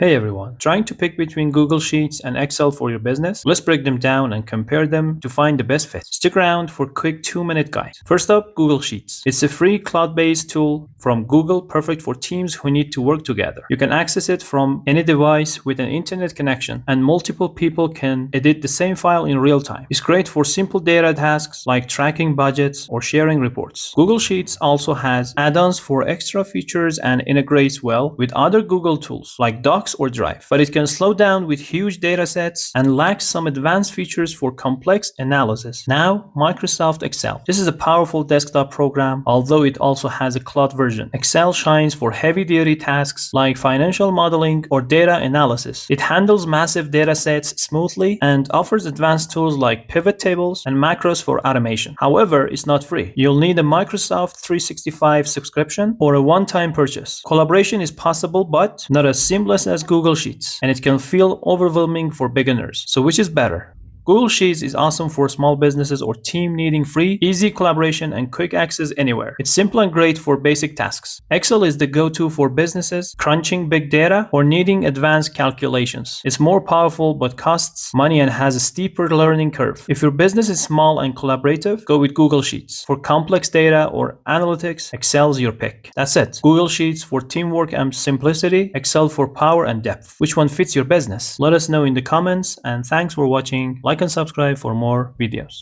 Hey everyone, trying to pick between Google Sheets and Excel for your business? Let's break them down and compare them to find the best fit. Stick around for a quick 2-minute guide. First up, Google Sheets. It's a free cloud-based tool from Google, perfect for teams who need to work together. You can access it from any device with an internet connection, and multiple people can edit the same file in real time. It's great for simple data tasks like tracking budgets or sharing reports. Google Sheets also has add-ons for extra features and integrates well with other Google tools like Docs or Drive, but it can slow down with huge data sets and lacks some advanced features for complex analysis. Now, Microsoft Excel. This is a powerful desktop program, although it also has a cloud version. Excel shines for heavy-duty tasks like financial modeling or data analysis. It handles massive data sets smoothly and offers advanced tools like pivot tables and macros for automation. However, it's not free. You'll need a Microsoft 365 subscription or a one-time purchase. Collaboration is possible, but not as seamless as Google Sheets, and it can feel overwhelming for beginners. So which is better? Google Sheets is awesome for small businesses or team needing free, easy collaboration and quick access anywhere. It's simple and great for basic tasks. Excel is the go-to for businesses crunching big data or needing advanced calculations. It's more powerful but costs money and has a steeper learning curve. If your business is small and collaborative, go with Google Sheets. For complex data or analytics, Excel's your pick. That's it. Google Sheets for teamwork and simplicity, Excel for power and depth. Which one fits your business? Let us know in the comments, and thanks for watching. Like and subscribe for more videos.